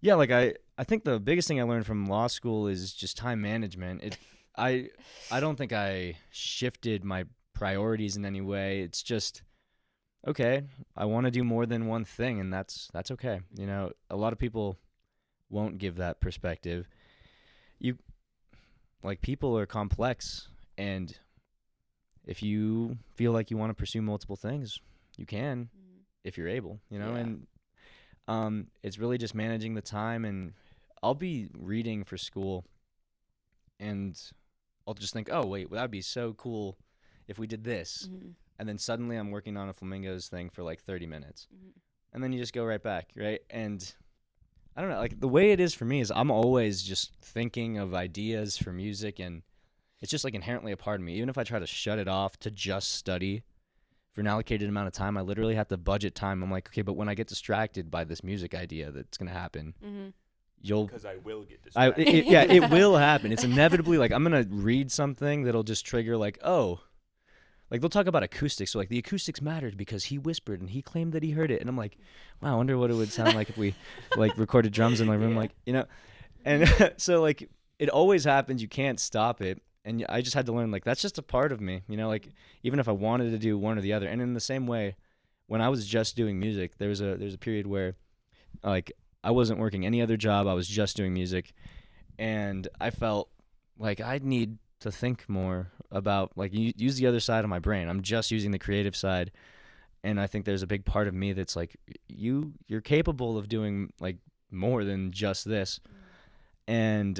yeah, like I think the biggest thing I learned from law school is just time management. I don't think I shifted my priorities in any way. It's just, okay, I want to do more than one thing, and that's okay. A lot of people won't give that perspective. People are complex, and if you feel like you want to pursue multiple things, you can, if you're able, Yeah. and it's really just managing the time. And I'll be reading for school, and I'll just think, oh wait, well, that'd be so cool if we did this. Mm-hmm. And then suddenly I'm working on a Flamingos thing for like 30 minutes. Mm-hmm. And then you just go right back, right? And I don't know, like the way it is for me is I'm always just thinking of ideas for music, and it's just like inherently a part of me. Even if I try to shut it off to just study for an allocated amount of time, I literally have to budget time. I'm like, okay, but when I get distracted by this music idea that's going to happen, Mm-hmm. Because I will get distracted. it will happen. It's inevitably like I'm going to read something that'll just trigger like, oh, like they'll talk about acoustics. So like the acoustics mattered because he whispered and he claimed that he heard it. And I'm like, wow, I wonder what it would sound like if we like recorded drums in my room, like, and so like it always happens. You can't stop it. And I just had to learn, like, that's just a part of me, like even if I wanted to do one or the other. And in the same way, when I was just doing music, there's a period where like I wasn't working any other job. I was just doing music, and I felt like I need to think more about, like, use the other side of my brain. I'm just using the creative side, and I think there's a big part of me that's like, you're capable of doing like more than just this. And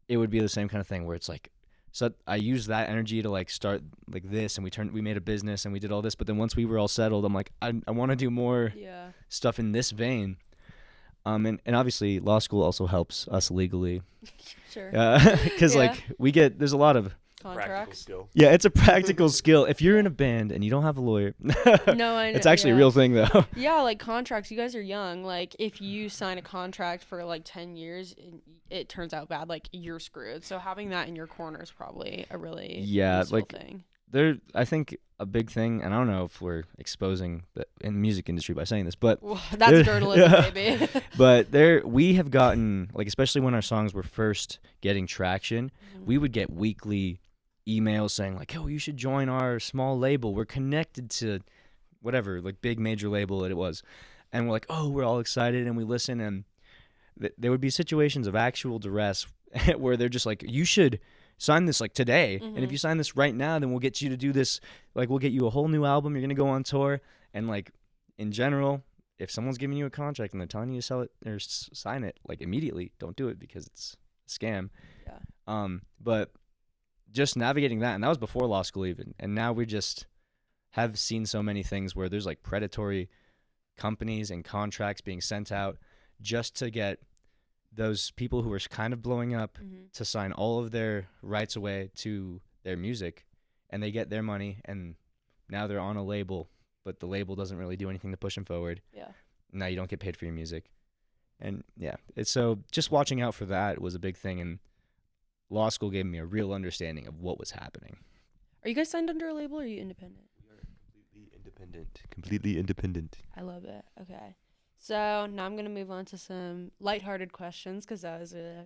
it would be the same kind of thing where it's like, so I used that energy to like start like this, and we made a business and we did all this. But then once we were all settled, I'm like, I want to do more stuff in this vein. And obviously law school also helps us legally. Sure. Because like there's a lot of Contracts. skill. Yeah, it's a practical skill. If you're in a band and you don't have a lawyer, No, I know. it's actually a real thing though. Yeah, like contracts. You guys are young. Like if you sign a contract for like 10 years and it turns out bad, like you're screwed. So having that in your corner is probably a really useful like thing. I think a big thing, and I don't know if we're exposing the in the music industry by saying this, but Well, that's journalism, baby. but we have gotten, like, especially when our songs were first getting traction, we would get weekly emails saying like, "Oh, you should join our small label. We're connected to whatever, like, big major label it was," and we're like, "Oh, we're all excited," and we listen, and there would be situations of actual duress where they're just like, "You should sign this like today, and if you sign this right now, then we'll get you to do this. Like, we'll get you a whole new album. You're gonna go on tour." And like, in general, if someone's giving you a contract and they're telling you to sell it or sign it, like, immediately, don't do it because it's a scam. Yeah. But just navigating that, and that was before law school even, and now we just have seen so many things where there's like predatory companies and contracts being sent out just to get those people who are kind of blowing up to sign all of their rights away to their music, and they get their money, and now they're on a label, but the label doesn't really do anything to push them forward. Yeah. Now you don't get paid for your music. And yeah, it's so just watching out for that was a big thing, and law school gave me a real understanding of what was happening. Are you guys signed under a label or are you independent? We are completely independent. Completely independent. I love it. Okay. So now I'm going to move on to some lighthearted questions because that was a,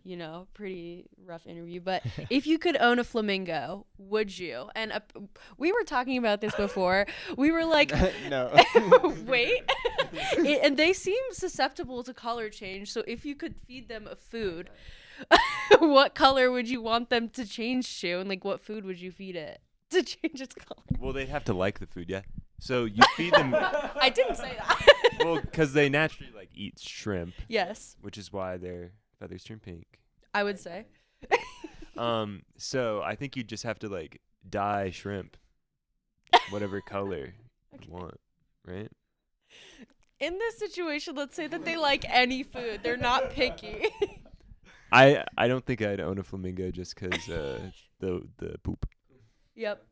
pretty rough interview. But if you could own a flamingo, would you? And we were talking about this before. We were like, No. wait. And they seem susceptible to color change. So if you could feed them a food, what color would you want them to change to? And like, what food would you feed it to change its color? Well, they'd have to like the food, yeah. So you feed them. I didn't say that. Well, because they naturally like eat shrimp, Yes, which is why their feathers turn pink. I would say. So I think you just have to like dye shrimp, whatever color you want, right? In this situation, let's say that they like any food. They're not picky. I don't think I'd own a flamingo just because the poop, Yep.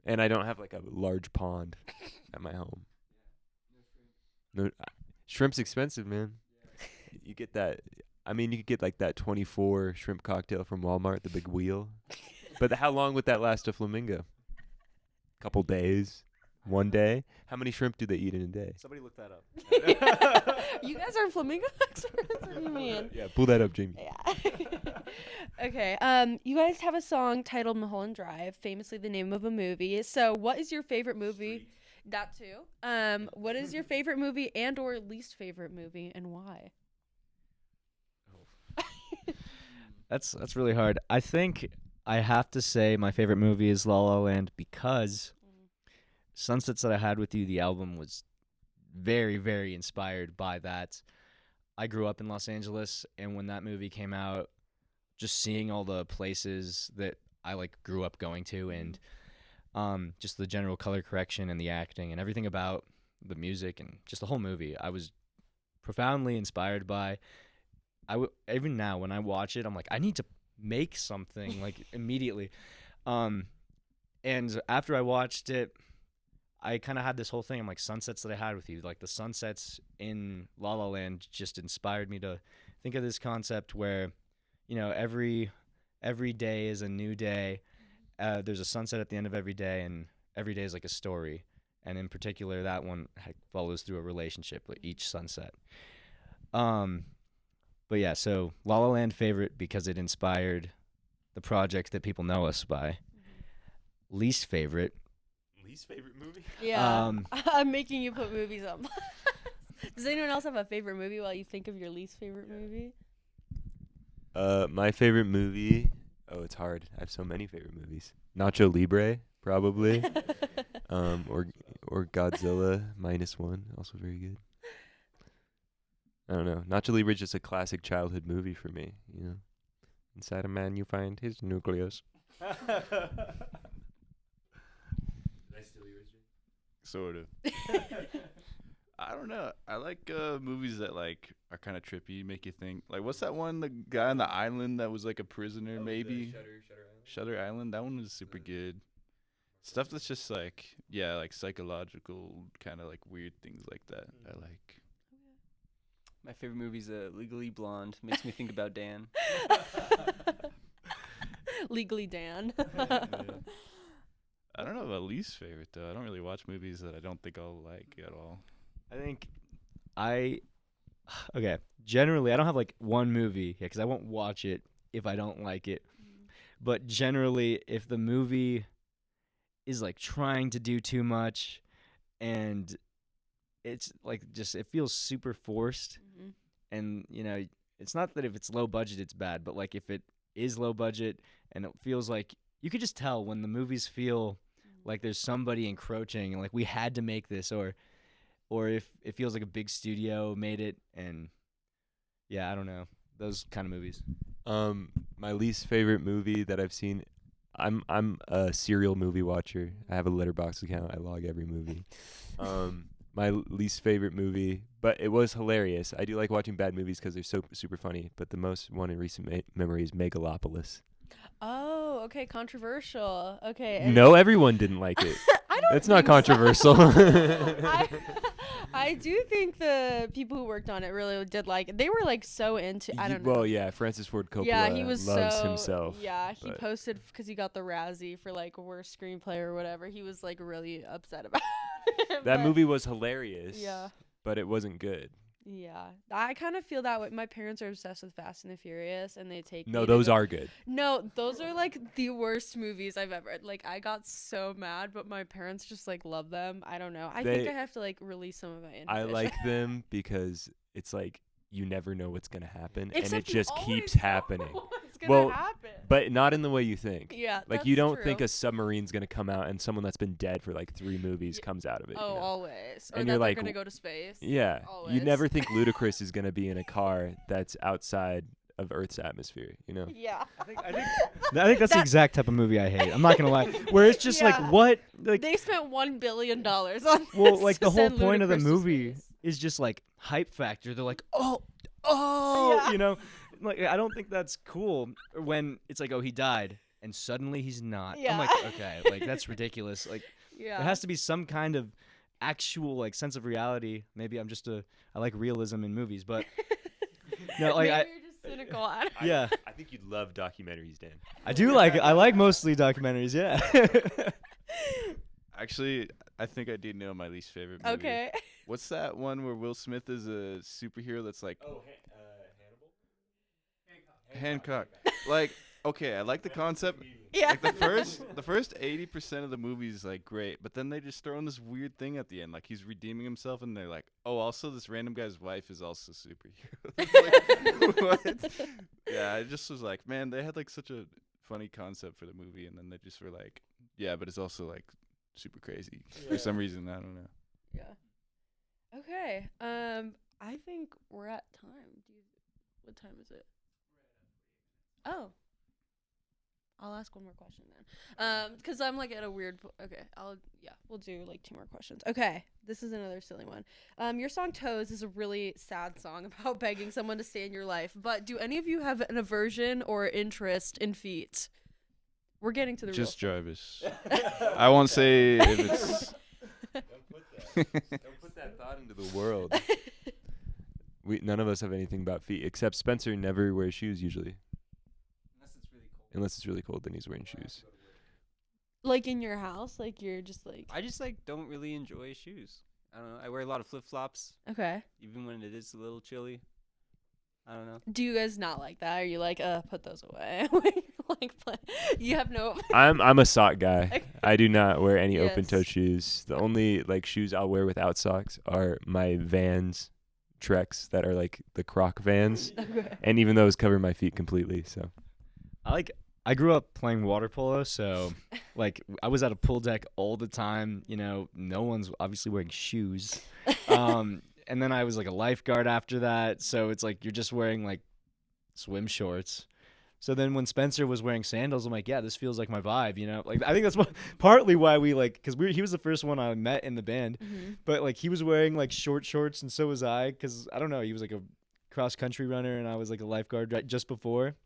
and I don't have like a large pond at my home. No, shrimp's expensive, man. You get that. I mean, you could get like that 24 shrimp cocktail from Walmart, the big wheel. But how long would that last a flamingo? Couple days, 1 day. How many shrimp do they eat in a day? Somebody look that up. You guys are flamingo experts? What do you mean? Yeah, pull that up, Jamie. Yeah. Okay. You guys have a song titled Mulholland Drive, famously the name of a movie. So, what is your favorite movie? That too. What is your favorite movie and or least favorite movie, and why? That's really hard. I think I have to say my favorite movie is La La Land because Sunsets That I Had With You, the album, was very, very inspired by that. I grew up in Los Angeles, and when that movie came out, just seeing all the places that I like grew up going to, and just the general color correction and the acting and everything about the music and just the whole movie, I was profoundly inspired by. Even now when I watch it, I'm like, I need to make something like immediately. And after I watched it, I kind of had this whole thing. I'm like, Sunsets That I Had With You, like the sunsets in La La Land just inspired me to think of this concept where, every day is a new day. There's a sunset at the end of every day, and every day is like a story. And in particular, that one follows through a relationship with each sunset. But yeah, so La La Land favorite because it inspired the project that people know us by. Least favorite. Least favorite movie? Yeah. I'm making you put movies on. Does anyone else have a favorite movie while you think of your least favorite movie? My favorite movie. Oh, it's hard. I have so many favorite movies. Nacho Libre, probably. Or Godzilla -1, also very good. I don't know. Nacho Libre is just a classic childhood movie for me. Inside a man, you find his nucleus. Did I steal yours, Jay? Sort of. I don't know. I like movies that like are kind of trippy, make you think. Like, what's that one? The guy on the island that was like a prisoner, maybe. Shutter Island. That one was super good. Stuff that's just like, yeah, like psychological kind of like weird things like that. I like. My favorite movie's Legally Blonde. Makes me think about Dan. Legally Dan. I don't know about least favorite though. I don't really watch movies that I don't think I'll like at all. I think okay. Generally, I don't have like one movie because I won't watch it if I don't like it. But generally, if the movie is like trying to do too much, and it's like just it feels super forced, and you know, it's not that if it's low budget it's bad, but like if it is low budget and it feels like you could just tell when the movies feel like there's somebody encroaching and like we had to make this, or if it feels like a big studio made it, and yeah, I don't know, those kind of movies. My least favorite movie that I've seen, I'm a serial movie watcher. I have a Letterboxd account. I log every movie. My least favorite movie, but it was hilarious. I do like watching bad movies because they're so super funny. But the most one in recent memory is Megalopolis. Oh, okay, controversial. Okay. No, everyone didn't like it. I don't. It's not think so. controversial. I do think the people who worked on it really did like it. They were like so into. I don't know. Well, yeah, Francis Ford Coppola Yeah, he was loves so, himself. Yeah, he but- posted because he got the Razzie for like worst screenplay or whatever. He was like really upset about it. That but, movie was hilarious. Yeah. But it wasn't good. Yeah, I kind of feel that way. My parents are obsessed with Fast and the Furious, and they take. No, me to those go- are good. No, those are like the worst movies I've ever. Like, I got so mad, but my parents just like love them. I don't know. I think I have to like release some of my inhibition. I like them because it's like you never know what's gonna happen, and it Except you just always keeps know happening. what's gonna Well, happen. But not in the way you think. Yeah, Like that's you don't think true. a submarine's gonna come out and someone that's been dead for like 3 movies comes out of it. Oh, you know? always. Or And that you're they're like, gonna go to space. Yeah, you Always. never think Ludacris is gonna be in a car that's outside of Earth's atmosphere. You know. Yeah. I think that's the exact type of movie I hate. I'm not gonna lie. Where it's just Yeah. like what, like They spent $1 billion on well, this like to the whole send point of the Ludacris to movie space. is just like hype factor. They're like, oh, Yeah. you know, like I don't think that's cool when it's like, oh, he died, and suddenly he's not. I'm like, Yeah. okay, like that's ridiculous. Like Yeah. there has to be some kind of actual like sense of reality. Maybe I like realism in movies, but no, like Maybe you're just cynical. I don't yeah, I think you'd love documentaries, Dan. I like mostly documentaries. Yeah. Actually, I think I did know my least favorite movie. Okay. What's that one where Will Smith is a superhero that's like Hancock? Like, okay, I like the concept. Yeah. Like the first 80% of the movie is like great, but then they just throw in this weird thing at the end, like he's redeeming himself, and they're like, oh, also this random guy's wife is also a superhero. Like, what? Yeah, I just was like, man, they had like such a funny concept for the movie, and then they just were like, yeah, but it's also like super crazy for some reason. I don't know. Yeah. Okay. I think we're at time. What time is it? Oh. I'll ask one more question then. Because I'm like at a weird. Okay. We'll do like 2 more questions. Okay. This is another silly one. Your song "Toes" is a really sad song about begging someone to stay in your life. But do any of you have an aversion or interest in feet? We're getting to the Just real. Jarvis. I won't say if it's. Don't put that thought into the world. None of us have anything about feet except Spencer never wears shoes usually. Unless it's really cold, then he's wearing shoes. Like in your house, like you're just like. I just like don't really enjoy shoes. I don't know. I wear a lot of flip flops, Okay. even when it is a little chilly. I don't know. Do you guys not like that? Are you like, put those away? You have no. I'm a sock guy. Okay. I do not wear any open toe Yes. shoes. The only like shoes I'll wear without socks are my Vans Treks that are like the Croc Vans, Okay. and even those cover my feet completely. So I grew up playing water polo, so like I was at a pool deck all the time. You know, no one's obviously wearing shoes. And then I was like a lifeguard after that, so it's like you're just wearing like swim shorts. So then when Spencer was wearing sandals, I'm like, yeah, this feels like my vibe, you know? Like, I think that's partly why we, like, because he was the first one I met in the band. But, like, he was wearing, like, short shorts, and so was I, because, I don't know, he was, like, a cross-country runner, and I was, like, a lifeguard just before.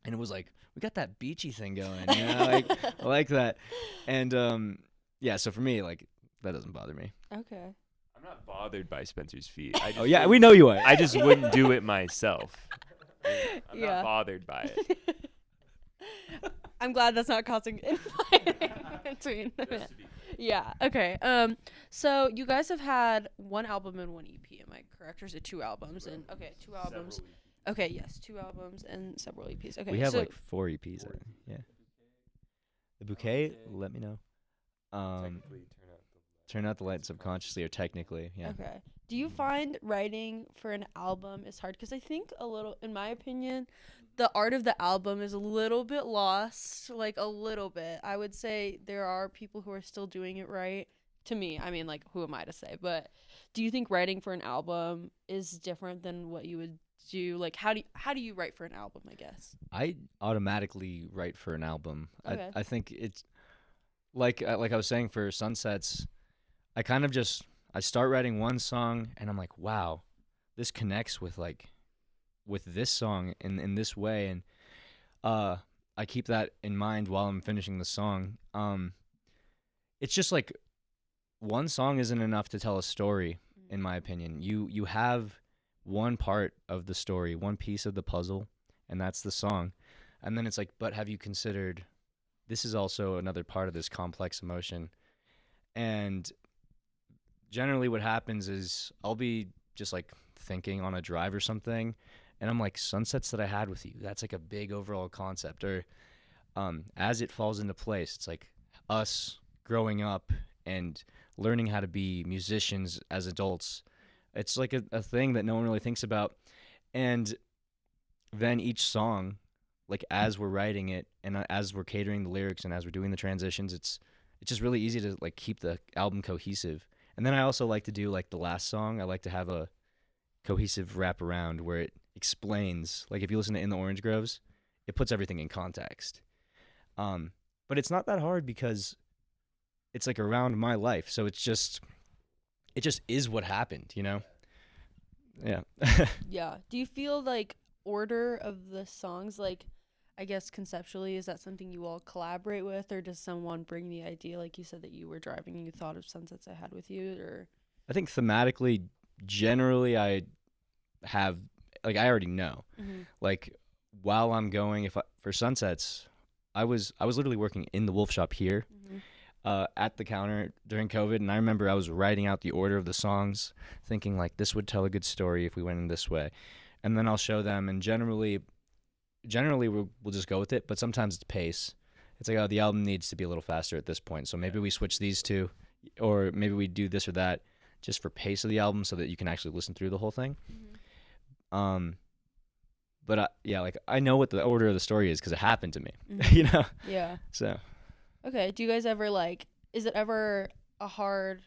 And it was like, we got that beachy thing going, you know? Like, I like that. And, yeah, so for me, like, that doesn't bother me. Okay. I'm not bothered by Spencer's feet. I just Oh, yeah, we know you are. I just wouldn't do it myself. I'm Yeah. not bothered by it. I'm glad that's not causing infighting between them. Yeah. Okay. So you guys have had one album and one EP. Am I correct, or is it 2 albums? And okay, 2 albums. Okay. Yes, 2 albums and several EPs. Okay. We have, so, like, 4 EPs, I think. Yeah. The Bouquet, let me know. Turn Out the Light subconsciously or technically, yeah. Okay. Do you find writing for an album is hard? Because I think a little, in my opinion, the art of the album is a little bit lost, like a little bit. I would say there are people who are still doing it right. To me, I mean, like, who am I to say? But do you think writing for an album is different than what you would do? Like, how do you write for an album, I guess? I automatically write for an album. Okay. I think it's like I was saying for Sunsets, I kind of just I start writing one song and I'm like, wow, this connects with this song in this way, and I keep that in mind while I'm finishing the song. It's just like one song isn't enough to tell a story, in my opinion. You have one part of the story, one piece of the puzzle, and that's the song. And then it's like, but have you considered this is also another part of this complex emotion? And generally what happens is I'll be just like thinking on a drive or something, and I'm like, sunsets that I had with you, that's like a big overall concept. Or as it falls into place, it's like us growing up and learning how to be musicians as adults. It's like a thing that no one really thinks about. And then each song, like as we're writing it and as we're catering the lyrics and as we're doing the transitions, it's just really easy to like keep the album cohesive. And then I also like to do like the last song, I like to have a cohesive wraparound where it explains, like if you listen to In the Orange Groves, it puts everything in context. But it's not that hard because it's like around my life. So it just is what happened, you know? Yeah. Yeah. Do you feel like order of the songs, like, I guess conceptually, is that something you all collaborate with, or does someone bring the idea, like you said that you were driving and you thought of Sunsets I Had with you, or? I think thematically, generally, I have, like, I already know. Like, while I'm going, for Sunsets, I was literally working in the Wolf Shop here, at the counter during COVID, and I remember I was writing out the order of the songs, thinking like this would tell a good story if we went in this way, and then I'll show them, and generally we'll just go with it. But sometimes it's pace. It's like, oh, the album needs to be a little faster at this point, so maybe we switch these two, or maybe we do this or that, just for pace of the album, so that you can actually listen through the whole thing. But yeah, like I know what the order of the story is because it happened to me, you know. Yeah. So. Okay. Do you guys ever is it ever a hard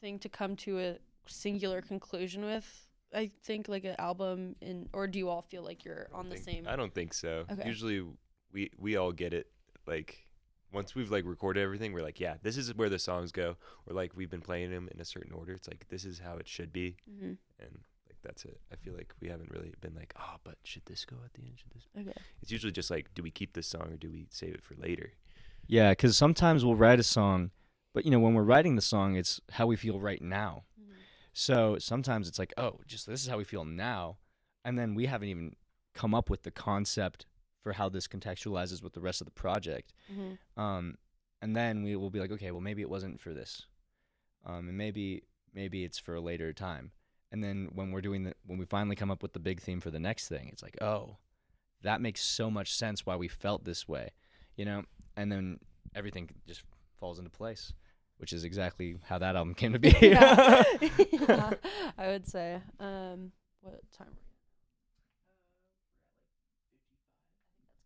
thing to come to a singular conclusion with? I think like an album, or do you all feel like you're on the same? I don't think so. Okay. Usually we all get it. Like once we've like recorded everything, we're like, yeah, this is where the songs go. Or like we've been playing them in a certain order. It's like this is how it should be, and like that's it. I feel like we haven't really been like, oh, but should this go at the end? Should this? Okay. It's usually just like, do we keep this song or do we save it for later? Yeah, because sometimes we'll write a song, but, you know, when we're writing the song, it's how we feel right now. So sometimes it's like, oh, just this is how we feel now, and then we haven't even come up with the concept for how this contextualizes with the rest of the project. And then we will be like, okay, well, maybe it wasn't for this, and maybe it's for a later time. And then when when we finally come up with the big theme for the next thing, it's like, oh, that makes so much sense why we felt this way, you know. And then everything just falls into place, which is exactly how that album came to be. Yeah. Yeah, I would say. What time are we at?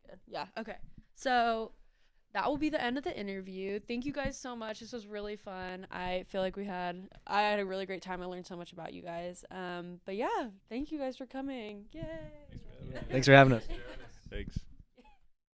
That's good. Yeah. Okay. So that will be the end of the interview. Thank you guys so much. This was really fun. I feel like I had a really great time. I learned so much about you guys. But yeah, thank you guys for coming. Yay. Thanks for having us. Thanks.